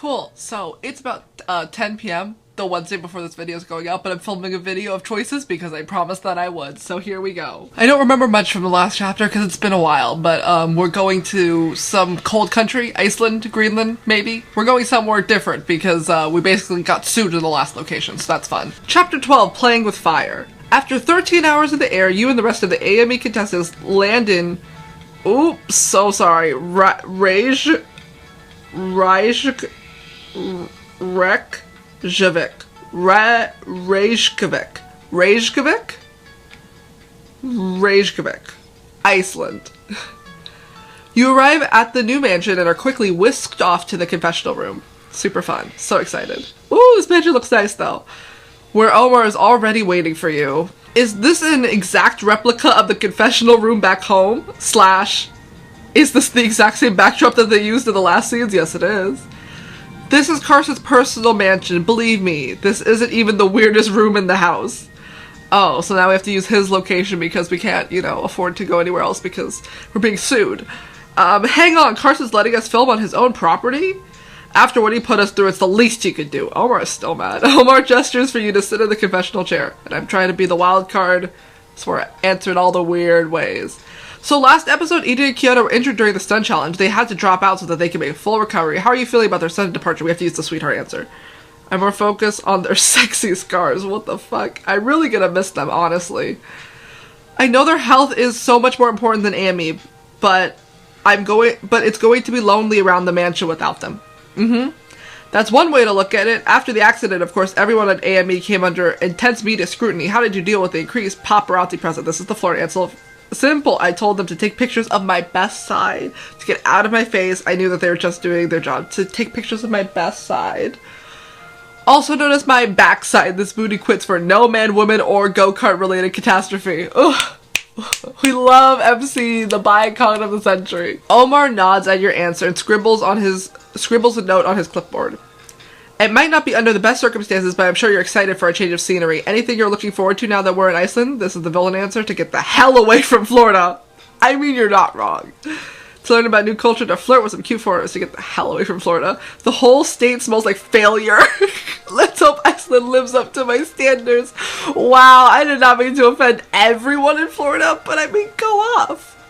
Cool. So it's about 10 p.m. the Wednesday before this video is going out, but I'm filming a video of choices because I promised that I would. So here we go. I don't remember much from the last chapter because it's been a while, but we're going to some cold country, Iceland, Greenland, maybe. We're going somewhere different because we basically got sued in the last location, so that's fun. Chapter 12, Playing with Fire. After 13 hours in the air, you and the rest of the AME contestants land in... Oops, so sorry. Reykjavik. Reykjavik, Iceland. You arrive at the new mansion and are quickly whisked off to the confessional room. Super fun. So excited. Ooh, this mansion looks nice though. Where Omar is already waiting for you. Is this an exact replica of the confessional room back home? / is this the exact same backdrop that they used in the last scenes? Yes, it is. This is Carson's personal mansion. Believe me, this isn't even the weirdest room in the house. Oh, so now we have to use his location because we can't, you know, afford to go anywhere else because we're being sued. Hang on, Carson's letting us film on his own property? After what he put us through, it's the least he could do. Omar is still mad. Omar gestures for you to sit in the confessional chair. And I'm trying to be the wild card, so we're answered all the weird ways. So last episode, Eden and Kyoto were injured during the stun challenge. They had to drop out so that they can make a full recovery. How are you feeling about their sudden departure? We have to use the sweetheart answer. I'm more focused on their sexy scars. What the fuck? I'm really gonna miss them, honestly. I know their health is so much more important than AME, but it's going to be lonely around the mansion without them. That's one way to look at it. After the accident, of course, everyone at AME came under intense media scrutiny. How did you deal with the increased paparazzi presence? This is the Florida answer. Simple. I told them to take pictures of my best side. To get out of my face. I knew that they were just doing their job. To take pictures of my best side. Also known as my backside. This booty quits for no man, woman, or go-kart related catastrophe. Ugh. We love MC, the bi-icon of the century. Omar nods at your answer and scribbles a note on his clipboard. It might not be under the best circumstances, but I'm sure you're excited for a change of scenery. Anything you're looking forward to now that we're in Iceland? This is the villain answer: to get the hell away from Florida. I mean, you're not wrong. To learn about new culture, to flirt with some cute foreigners, to get the hell away from Florida. The whole state smells like failure. Let's hope Iceland lives up to my standards. Wow, I did not mean to offend everyone in Florida, but I mean, go off.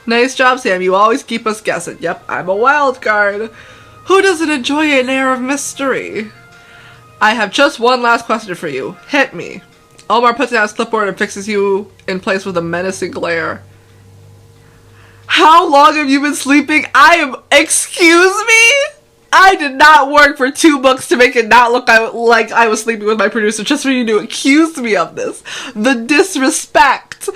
Nice job, Sam. You always keep us guessing. Yep, I'm a wild card. Who doesn't enjoy an air of mystery? I have just one last question for you. Hit me. Omar puts down his clipboard and fixes you in place with a menacing glare. How long have you been sleeping? Excuse me? I did not work for 2 books to make it not look like I was sleeping with my producer just for you to accuse me of this. The disrespect.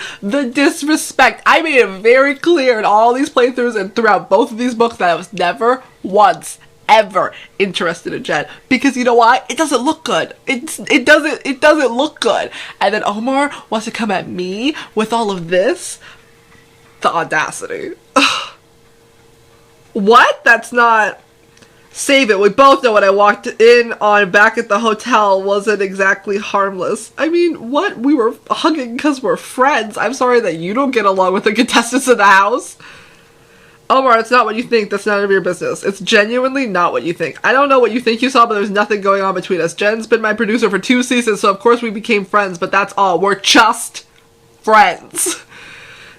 I made it very clear in all these playthroughs and throughout both of these books that I was never once ever interested in Jen, because you know why? It doesn't look good. It doesn't look good. And then Omar wants to come at me with all of this. The audacity. Ugh. What? That's not... Save it. We both know what I walked in on back at the hotel wasn't exactly harmless. I mean, what? We were hugging because we're friends. I'm sorry that you don't get along with the contestants in the house. Omar, it's not what you think. That's none of your business. It's genuinely not what you think. I don't know what you think you saw, but there's nothing going on between us. Jen's been my producer for 2 seasons, so of course we became friends, but that's all. We're just friends.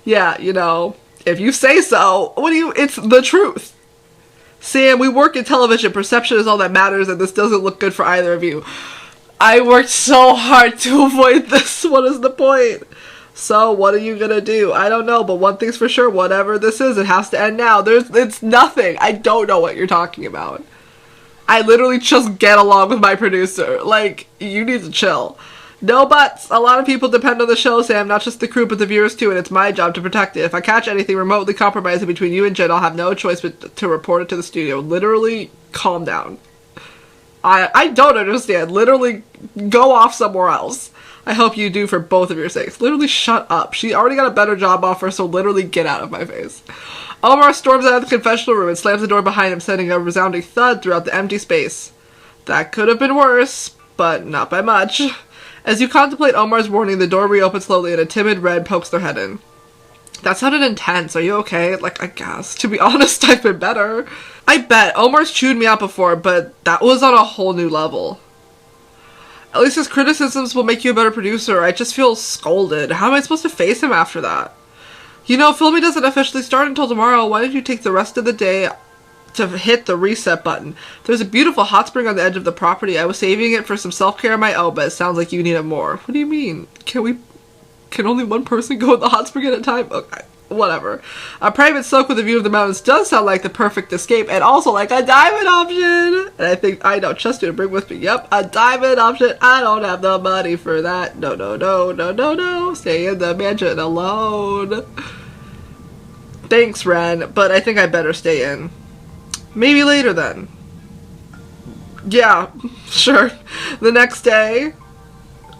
Yeah, you know, if you say so, it's the truth. Sam, we work in television. Perception is all that matters, and this doesn't look good for either of you. I worked so hard to avoid this. What is the point? So, what are you gonna do? I don't know, but one thing's for sure. Whatever this is, it has to end now. It's nothing. I don't know what you're talking about. I literally just get along with my producer. Like, you need to chill. No buts. A lot of people depend on the show, Sam. Not just the crew, but the viewers too, and it's my job to protect it. If I catch anything remotely compromising between you and Jen, I'll have no choice but to report it to the studio. Literally, calm down. I don't understand. Literally, go off somewhere else. I hope you do for both of your sakes. Literally, shut up. She already got a better job offer, so literally get out of my face. Omar storms out of the confessional room and slams the door behind him, sending a resounding thud throughout the empty space. That could have been worse, but not by much. As you contemplate Omar's warning, the door reopens slowly and a timid red pokes their head in. That sounded intense. Are you okay? Like, I guess. To be honest, I've been better. I bet. Omar's chewed me out before, but that was on a whole new level. At least his criticisms will make you a better producer. I just feel scolded. How am I supposed to face him after that? You know, filming doesn't officially start until tomorrow. Why don't you take the rest of the day to hit the reset button? There's a beautiful hot spring on the edge of the property. I was saving it for some self-care on my own, but it sounds like you need it more. What do you mean? Can only one person go in the hot spring at a time? Okay, whatever. A private soak with a view of the mountains does sound like the perfect escape, and also like a diamond option. And I think I know Chester to bring with me. Yep, a diamond option. I don't have the money for that. No, no, no, no, no, no. Stay in the mansion alone. Thanks, Ren, but I think I better stay in. Maybe later then. Yeah, sure. The next day.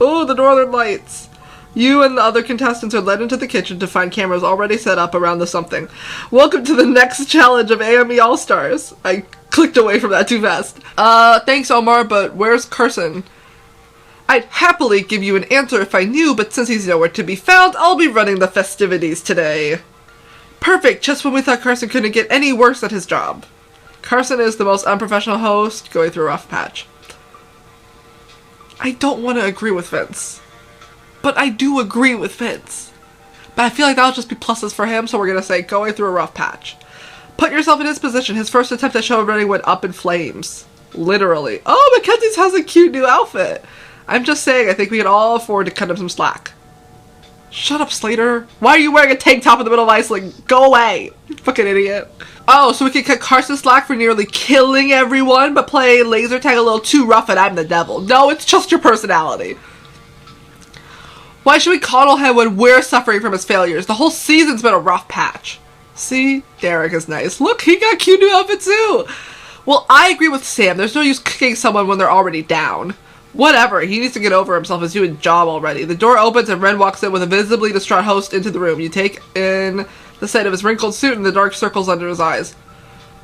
Oh, the Northern Lights. You and the other contestants are led into the kitchen to find cameras already set up around the something. Welcome to the next challenge of AME All-Stars. I clicked away from that too fast. Thanks, Omar, but where's Carson? I'd happily give you an answer if I knew, but since he's nowhere to be found, I'll be running the festivities today. Perfect, just when we thought Carson couldn't get any worse at his job. Carson is the most unprofessional host going through a rough patch. I don't want to agree with Vince. But I do agree with Vince. But I feel like that'll just be pluses for him, so we're gonna say going through a rough patch. Put yourself in his position. His first attempt at show running went up in flames. Literally. Oh, Mackenzie's has a cute new outfit. I'm just saying, I think we can all afford to cut him some slack. Shut up, Slater. Why are you wearing a tank top in the middle of Iceland? Go away. You fucking idiot. Oh, so we can cut Carson slack for nearly killing everyone, but play laser tag a little too rough and I'm the devil. No, it's just your personality. Why should we coddle him when we're suffering from his failures? The whole season's been a rough patch. See? Derek is nice. Look, he got a cute new outfit too. Well, I agree with Sam. There's no use kicking someone when they're already down. Whatever. He needs to get over himself. He's doing a job already. The door opens and Ren walks in with a visibly distraught host into the room. You take in the sight of his wrinkled suit and the dark circles under his eyes.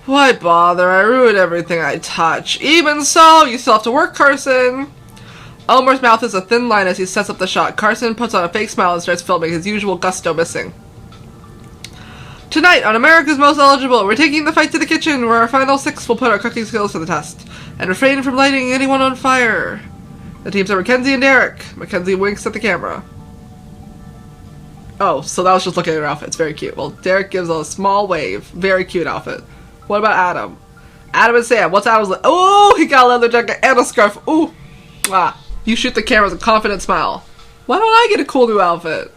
Why bother? I ruined everything I touch. Even so, you still have to work, Carson. Elmer's mouth is a thin line as he sets up the shot. Carson puts on a fake smile and starts filming, his usual gusto missing. Tonight, on America's Most Eligible, we're taking the fight to the kitchen, where our final 6 will put our cooking skills to the test, and refrain from lighting anyone on fire. The teams are Mackenzie and Derek. Mackenzie winks at the camera. Oh, so that was just looking at her outfits. Very cute. Well, Derek gives a small wave. Very cute outfit. What about Adam? Adam and Sam. What's Adam's like? Oh, he got a leather jacket and a scarf. Ooh. Ah. You shoot the camera with a confident smile. Why don't I get a cool new outfit?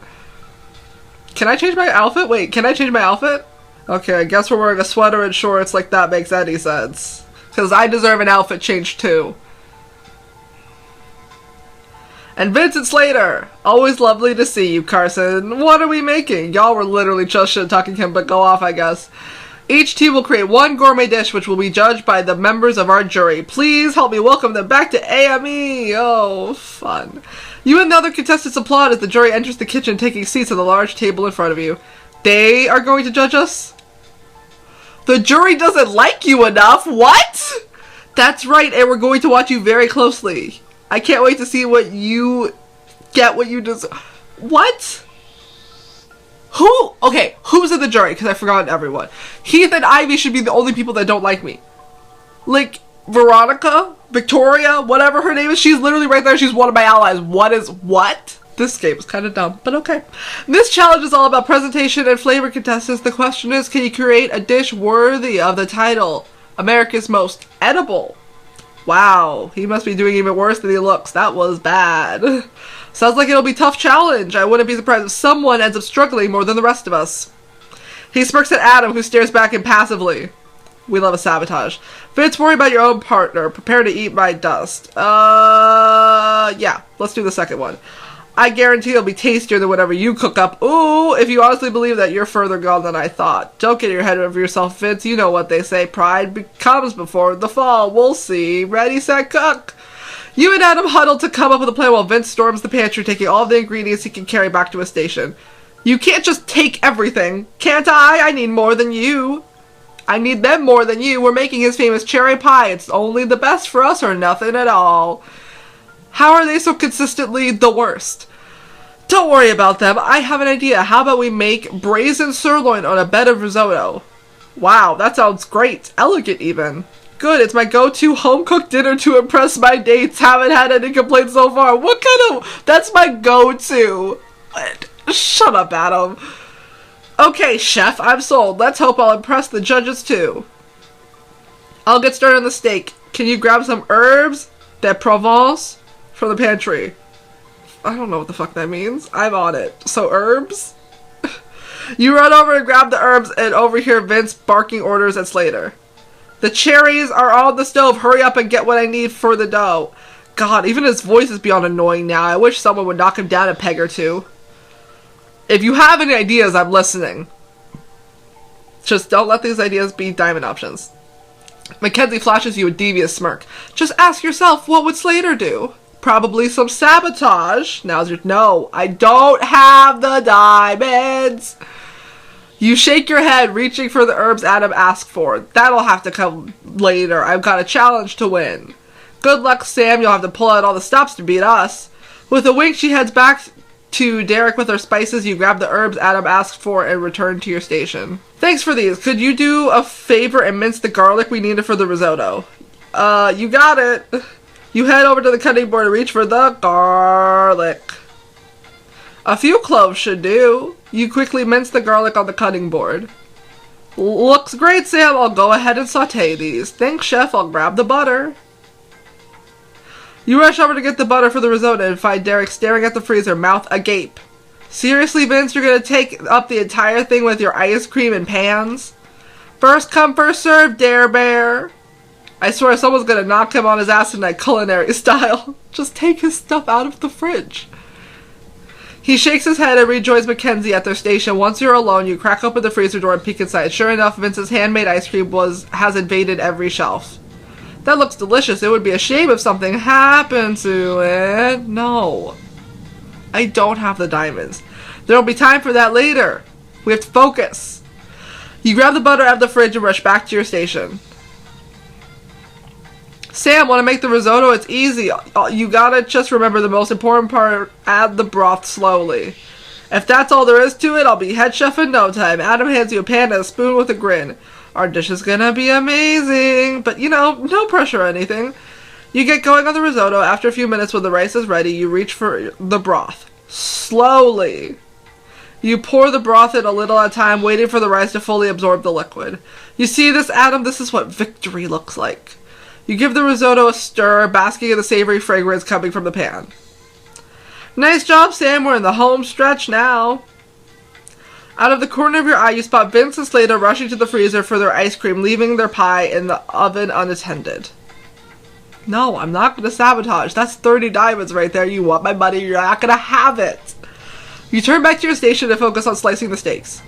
Can I change my outfit? Wait, can I change my outfit? Okay, I guess we're wearing a sweater and shorts like that makes any sense. Because I deserve an outfit change too. And Vincent Slater! Always lovely to see you, Carson. What are we making? Y'all were literally just shit-talking him, but go off, I guess. Each team will create one gourmet dish which will be judged by the members of our jury. Please help me welcome them back to AME. Oh, fun. You and the other contestants applaud as the jury enters the kitchen, taking seats at the large table in front of you. They are going to judge us? The jury doesn't like you enough? What? That's right, and we're going to watch you very closely. I can't wait to see what you get, what you deserve. What? Who? Okay, who's in the jury? Because I've forgotten everyone. Heath and Ivy should be the only people that don't like me. Like, Veronica? Victoria? Whatever her name is. She's literally right there. She's one of my allies. What? This game is kind of dumb, but okay. This challenge is all about presentation and flavor, contestants. The question is, can you create a dish worthy of the title? America's Most Edible. Wow, he must be doing even worse than he looks. That was bad. Sounds like it'll be a tough challenge. I wouldn't be surprised if someone ends up struggling more than the rest of us. He smirks at Adam, who stares back impassively. We love a sabotage. Vince, worry about your own partner. Prepare to eat my dust. Yeah, let's do the second one. I guarantee it'll be tastier than whatever you cook up. Ooh, if you honestly believe that, you're further gone than I thought. Don't get your head over yourself, Vince. You know what they say. Pride comes before the fall. We'll see. Ready, set, cook. You and Adam huddle to come up with a plan while Vince storms the pantry, taking all the ingredients he can carry back to his station. You can't just take everything. Can't I? I need more than you. I need them more than you. We're making his famous cherry pie. It's only the best for us or nothing at all. How are they so consistently the worst? Don't worry about them. I have an idea. How about we make braised sirloin on a bed of risotto? Wow, that sounds great. Elegant, even. Good, it's my go-to home-cooked dinner to impress my dates. Haven't had any complaints so far. What kind of... That's my go-to. Shut up, Adam. Okay, chef, I'm sold. Let's hope I'll impress the judges, too. I'll get started on the steak. Can you grab some herbs de Provence from the pantry? I don't know what the fuck that means. I'm on it. So, herbs? You run over and grab the herbs and overhear Vince barking orders at Slater. The cherries are on the stove. Hurry up and get what I need for the dough. God, even his voice is beyond annoying now. I wish someone would knock him down a peg or two. If you have any ideas, I'm listening. Just don't let these ideas be diamond options. Mackenzie flashes you a devious smirk. Just ask yourself, what would Slater do? Probably some sabotage. Now's your... No, I don't have the diamonds. You shake your head, reaching for the herbs Adam asked for. That'll have to come later. I've got a challenge to win. Good luck, Sam. You'll have to pull out all the stops to beat us. With a wink, she heads back to Derek with her spices. You grab the herbs Adam asked for and return to your station. Thanks for these. Could you do a favor and mince the garlic we needed for the risotto? You got it. You head over to the cutting board and reach for the garlic. A few cloves should do. You quickly mince the garlic on the cutting board. Looks great, Sam. I'll go ahead and saute these. Thanks, chef. I'll grab the butter. You rush over to get the butter for the risotto and find Derek staring at the freezer, mouth agape. Seriously, Vince? You're gonna take up the entire thing with your ice cream and pans? First come, first serve, Dare Bear. I swear someone's gonna knock him on his ass in that culinary style. Just take his stuff out of the fridge. He shakes his head and rejoins Mackenzie at their station. Once you're alone, you crack open the freezer door and peek inside. Sure enough, Vince's handmade ice cream has invaded every shelf. That looks delicious. It would be a shame if something happened to it. No. I don't have the diamonds. There'll be time for that later. We have to focus. You grab the butter out of the fridge and rush back to your station. Sam, want to make the risotto? It's easy. You gotta just remember the most important part. Add the broth slowly. If that's all there is to it, I'll be head chef in no time. Adam hands you a pan and a spoon with a grin. Our dish is gonna be amazing. But, you know, no pressure or anything. You get going on the risotto. After a few minutes when the rice is ready, you reach for the broth. Slowly. You pour the broth in a little at a time, waiting for the rice to fully absorb the liquid. You see this, Adam? This is what victory looks like. You give the risotto a stir, basking in the savory fragrance coming from the pan. Nice job, Sam. We're in the home stretch now. Out of the corner of your eye, you spot Vince and Slater rushing to the freezer for their ice cream, leaving their pie in the oven unattended. No, I'm not going to sabotage. That's 30 diamonds right there. You want my money, you're not going to have it. You turn back to your station and focus on slicing the steaks.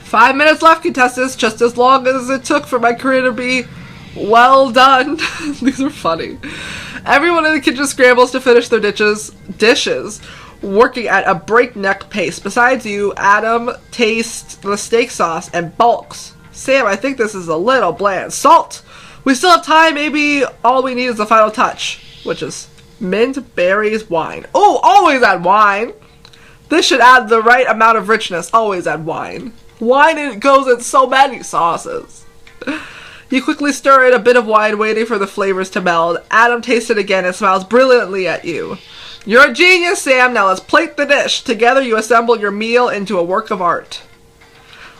5 minutes left, contestants. Just as long as it took for my career to be well done. These are funny. Everyone in the kitchen scrambles to finish their dishes, working at a breakneck pace. Besides you, Adam tastes the steak sauce and balks. Sam, I think this is a little bland. Salt! We still have time. Maybe all we need is the final touch, which is mint, berries, wine. Oh, always add wine. This should add the right amount of richness. Always add wine. Wine, it goes in so many sauces. You quickly stir in a bit of wine, waiting for the flavors to meld. Adam tastes it again and smiles brilliantly at you. You're a genius, Sam. Now let's plate the dish. Together you assemble your meal into a work of art.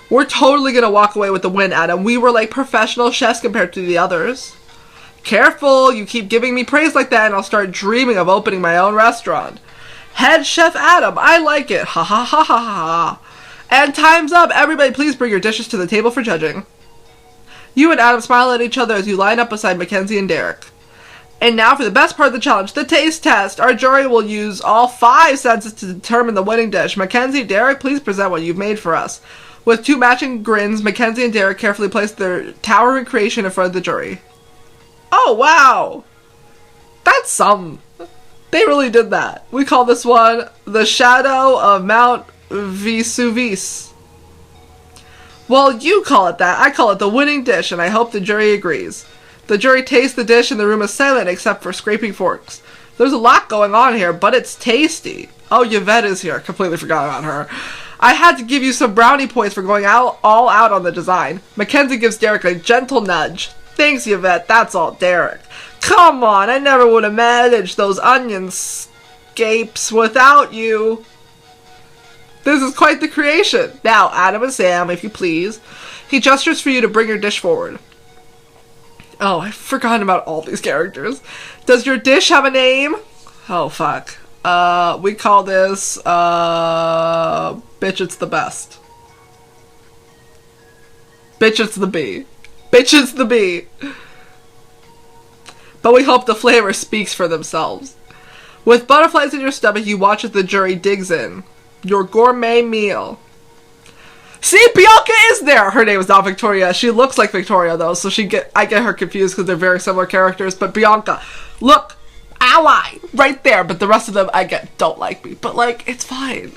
We're totally gonna walk away with the win, Adam. We were like professional chefs compared to the others. Careful, you keep giving me praise like that and I'll start dreaming of opening my own restaurant. Head Chef Adam, I like it. Ha ha ha ha ha. And time's up. Everybody please bring your dishes to the table for judging. You and Adam smile at each other as you line up beside Mackenzie and Derek. And now for the best part of the challenge, the taste test. Our jury will use all 5 senses to determine the winning dish. Mackenzie, Derek, please present what you've made for us. With 2 matching grins, Mackenzie and Derek carefully place their towering creation in front of the jury. Oh, wow! That's something. They really did that. We call this one the Shadow of Mount Vesuvius. Well, you call it that. I call it the winning dish, and I hope the jury agrees. The jury tastes the dish, and the room is silent except for scraping forks. There's a lot going on here, but it's tasty. Oh, Yvette is here. Completely forgot about her. I had to give you some brownie points for going all out on the design. Mackenzie gives Derek a gentle nudge. Thanks, Yvette. That's all, Derek. Come on, I never would have managed those onion scapes without you. This is quite the creation. Now, Adam and Sam, if you please. He gestures for you to bring your dish forward. Oh, I've forgotten about all these characters. Does your dish have a name? Oh, fuck. We call this, Bitch It's the Best. Bitch It's the Bee. Bitch It's the Bee. But we hope the flavor speaks for themselves. With butterflies in your stomach, you watch as the jury digs in. Your gourmet meal. See, Bianca is there! Her name is not Victoria. She looks like Victoria, though, so I get her confused because they're very similar characters. But Bianca, look, ally, right there. But the rest of them, don't like me. But, like, it's fine.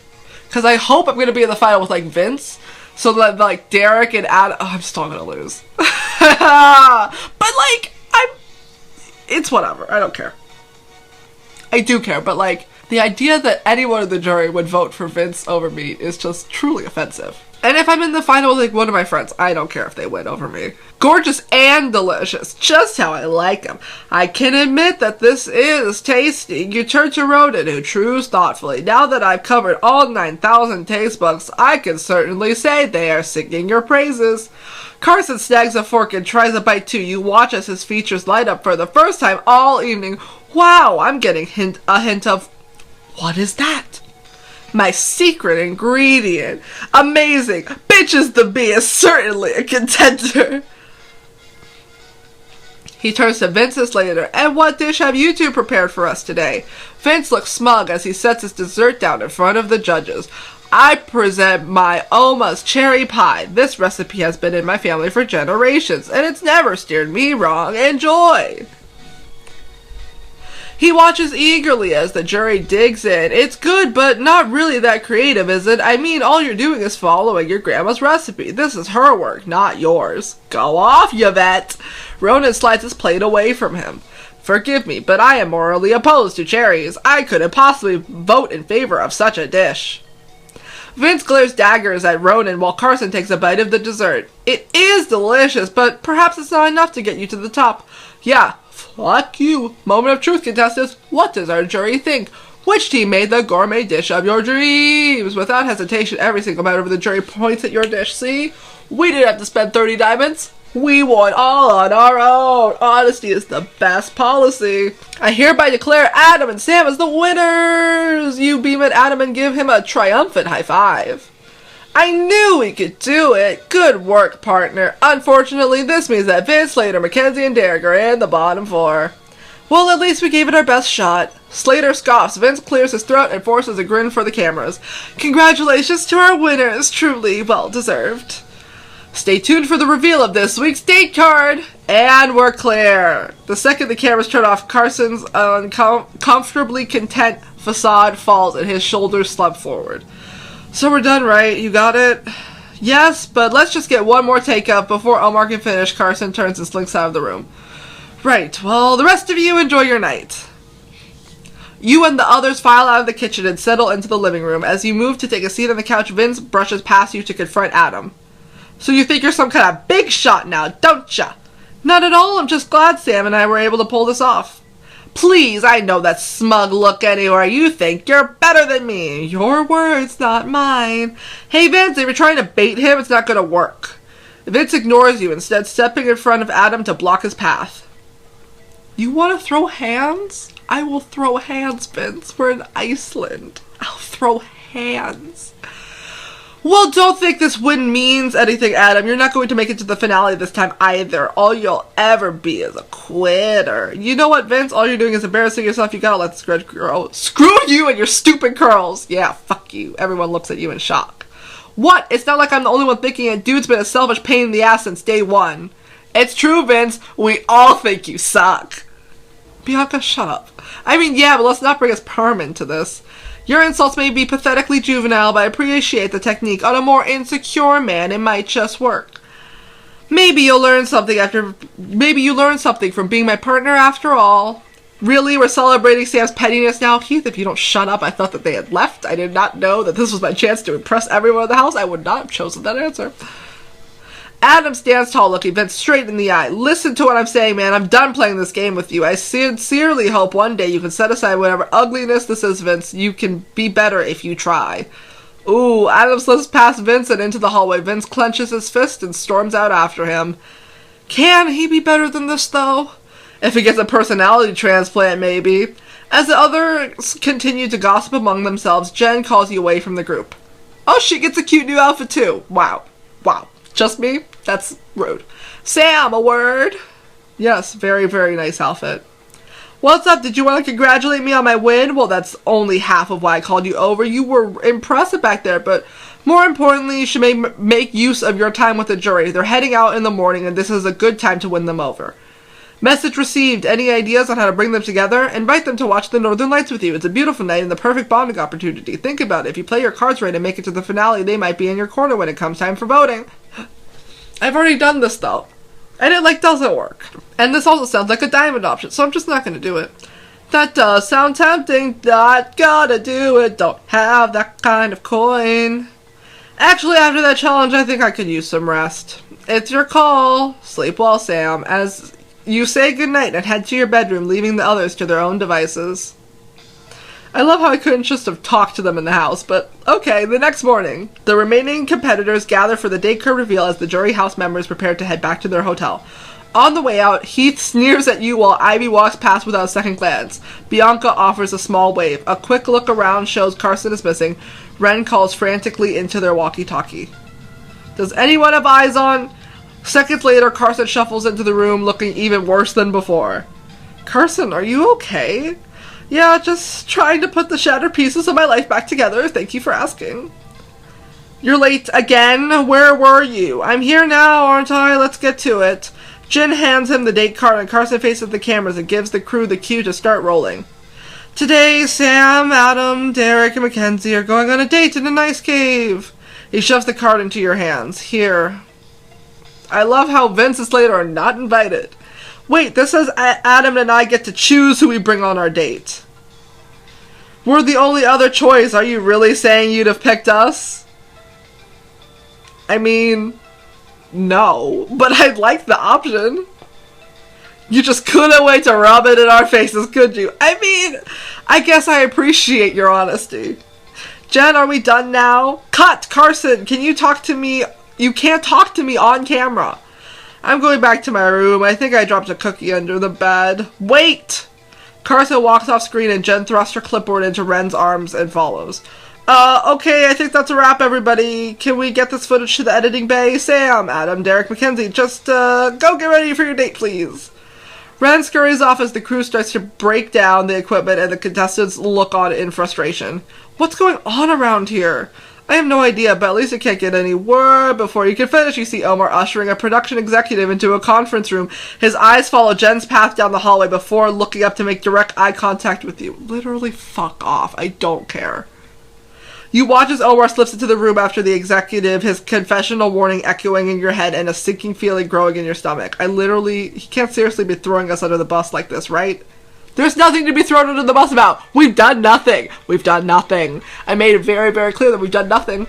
Because I hope I'm going to be in the final with, like, Vince. So that, like, Derek and Adam... Oh, I'm still going to lose. But, like, it's whatever. I don't care. I do care, but, like, the idea that anyone in the jury would vote for Vince over me is just truly offensive. And if I'm in the final with, like, one of my friends, I don't care if they win over me. Gorgeous and delicious. Just how I like them. I can admit that this is tasty. You turn to Ronan, who chews thoughtfully. Now that I've covered all 9,000 taste buds, I can certainly say they are singing your praises. Carson snags a fork and tries a bite too. You watch as his features light up for the first time all evening. Wow, I'm getting a hint of... What is that? My secret ingredient. Amazing. Bitches the Bee is certainly a contender. He turns to Vince and Slater. And what dish have you two prepared for us today? Vince looks smug as he sets his dessert down in front of the judges. I present my Oma's cherry pie. This recipe has been in my family for generations, and it's never steered me wrong. Enjoy! He watches eagerly as the jury digs in. It's good, but not really that creative, is it? I mean, all you're doing is following your grandma's recipe. This is her work, not yours. Go off, Yvette! Ronan slides his plate away from him. Forgive me, but I am morally opposed to cherries. I couldn't possibly vote in favor of such a dish. Vince glares daggers at Ronan while Carson takes a bite of the dessert. It is delicious, but perhaps it's not enough to get you to the top. Yeah, fuck you. Moment of truth, contestants. What does our jury think? Which team made the gourmet dish of your dreams? Without hesitation, every single member of the jury points at your dish. See? We didn't have to spend 30 diamonds. We won all on our own. Honesty is the best policy. I hereby declare Adam and Sam as the winners. You beam at Adam and give him a triumphant high five. I knew we could do it. Good work, partner. Unfortunately, this means that Vince, Slater, Mackenzie, and Derek are in the bottom four. Well, at least we gave it our best shot. Slater scoffs. Vince clears his throat and forces a grin for the cameras. Congratulations to our winners. Truly well deserved. Stay tuned for the reveal of this week's date card. And we're clear. The second the cameras turn off, Carson's uncomfortably content facade falls and his shoulders slump forward. So we're done, right? You got it? Yes, but let's just get one more take up before Omar can finish. Carson turns and slinks out of the room. Right, well, the rest of you enjoy your night. You and the others file out of the kitchen and settle into the living room. As you move to take a seat on the couch, Vince brushes past you to confront Adam. So you think you're some kind of big shot now, don't ya? Not at all, I'm just glad Sam and I were able to pull this off. Please, I know that smug look anywhere. You think you're better than me. Your words, not mine. Hey Vince, if you're trying to bait him, it's not gonna work. Vince ignores you, instead stepping in front of Adam to block his path. You want to throw hands? I will throw hands, Vince. We're in Iceland. I'll throw hands. Well, don't think this win means anything, Adam. You're not going to make it to the finale this time either. All you'll ever be is a quitter. You know what, Vince? All you're doing is embarrassing yourself. You gotta let the grudge grow. Screw you and your stupid curls. Yeah, fuck you. Everyone looks at you in shock. What? It's not like I'm the only one thinking it. Dude's been a selfish pain in the ass since day one. It's true, Vince. We all think you suck. Bianca, shut up. I mean, yeah, but let's not bring us perm into this. Your insults may be pathetically juvenile, but I appreciate the technique. On a more insecure man, it might just work. Maybe you learn something from being my partner after all. Really? We're celebrating Sam's pettiness now? Keith, if you don't shut up, I thought that they had left. I did not know that this was my chance to impress everyone in the house. I would not have chosen that answer. Adam stands tall, looking Vince straight in the eye. Listen to what I'm saying, man. I'm done playing this game with you. I sincerely hope one day you can set aside whatever ugliness this is, Vince. You can be better if you try. Ooh, Adam slips past Vince and into the hallway. Vince clenches his fist and storms out after him. Can he be better than this, though? If he gets a personality transplant, maybe. As the others continue to gossip among themselves, Jen calls you away from the group. Oh, she gets a cute new outfit, too. Wow. Wow. Just me? That's rude. Sam, a word? Yes, very, very nice outfit. What's up? Did you want to congratulate me on my win? Well, that's only half of why I called you over. You were impressive back there, but more importantly, you should make use of your time with the jury. They're heading out in the morning, and this is a good time to win them over. Message received. Any ideas on how to bring them together? Invite them to watch the Northern Lights with you. It's a beautiful night and the perfect bonding opportunity. Think about it. If you play your cards right and make it to the finale, they might be in your corner when it comes time for voting. I've already done this, though. And it, doesn't work. And this also sounds like a diamond option, so I'm just not going to do it. That does sound tempting. Not gotta do it. Don't have that kind of coin. Actually, after that challenge, I think I could use some rest. It's your call. Sleep well, Sam. As you say goodnight and head to your bedroom, leaving the others to their own devices. I love how I couldn't just have talked to them in the house, but okay. The next morning, the remaining competitors gather for the date card reveal as the jury house members prepare to head back to their hotel. On the way out, Heath sneers at you while Ivy walks past without a second glance. Bianca offers a small wave. A quick look around shows Carson is missing. Ren calls frantically into their walkie-talkie. Does anyone have eyes on? Seconds later, Carson shuffles into the room looking even worse than before. Carson, are you okay? Yeah, just trying to put the shattered pieces of my life back together. Thank you for asking. You're late again? Where were you? I'm here now, aren't I? Let's get to it. Jen hands him the date card and Carson faces the cameras and gives the crew the cue to start rolling. Today, Sam, Adam, Derek, and Mackenzie are going on a date in an ice cave. He shoves the card into your hands. Here. I love how Vince and Slater are not invited. Wait, this says Adam and I get to choose who we bring on our date. We're the only other choice. Are you really saying you'd have picked us? I mean, no, but I'd like the option. You just couldn't wait to rub it in our faces, could you? I mean, I guess I appreciate your honesty. Jen, are we done now? Cut! Carson, can you talk to me? You can't talk to me on camera. I'm going back to my room. I think I dropped a cookie under the bed. Wait! Carson walks off screen and Jen thrusts her clipboard into Ren's arms and follows. Okay, I think that's a wrap, everybody. Can we get this footage to the editing bay? Sam, Adam, Derek, Mackenzie, just, go get ready for your date, please. Ren scurries off as the crew starts to break down the equipment and the contestants look on in frustration. What's going on around here? I have no idea, but at least it can't get any word. Before you can finish, you see Omar ushering a production executive into a conference room. His eyes follow Jen's path down the hallway before looking up to make direct eye contact with you. Literally, fuck off. I don't care. You watch as Omar slips into the room after the executive, his confessional warning echoing in your head and a sinking feeling growing in your stomach. He can't seriously be throwing us under the bus like this, right? There's nothing to be thrown under the bus about. We've done nothing. We've done nothing. I made it very, very clear that we've done nothing.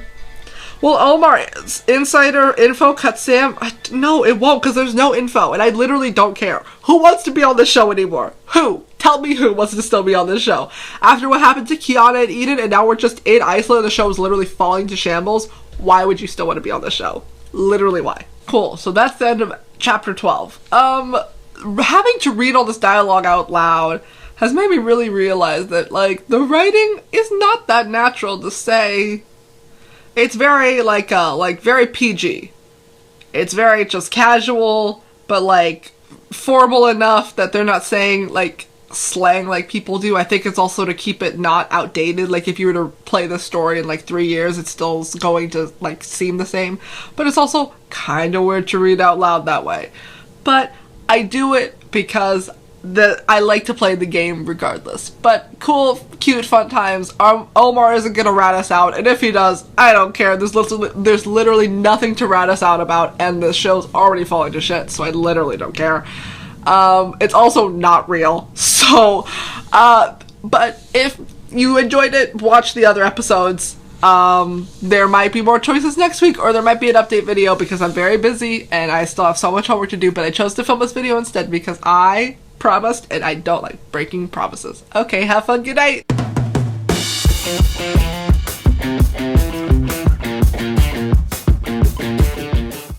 Well, Omar's insider info cut Sam. No, it won't, because there's no info, and I literally don't care. Who wants to be on this show anymore? Who? Tell me who wants to still be on this show. After what happened to Kiana and Eden, and now we're just in Iceland, the show is literally falling to shambles. Why would you still want to be on this show? Literally, why? Cool, so that's the end of chapter 12. Having to read all this dialogue out loud has made me really realize that, the writing is not that natural to say. It's very, very PG. It's very just casual, but, formal enough that they're not saying, slang like people do. I think it's also to keep it not outdated. If you were to play this story in, 3 years, it's still going to, seem the same. But it's also kind of weird to read out loud that way. But I do it because I like to play the game regardless. But cool, cute, fun times. Omar isn't gonna rat us out, and if he does, I don't care. There's literally nothing to rat us out about, and the show's already falling to shit, so I literally don't care. It's also not real, So, but if you enjoyed it, watch the other episodes. There might be more choices next week, or there might be an update video because I'm very busy and I still have so much homework to do, but I chose to film this video instead because I promised and I don't like breaking promises. Okay, have fun, good night!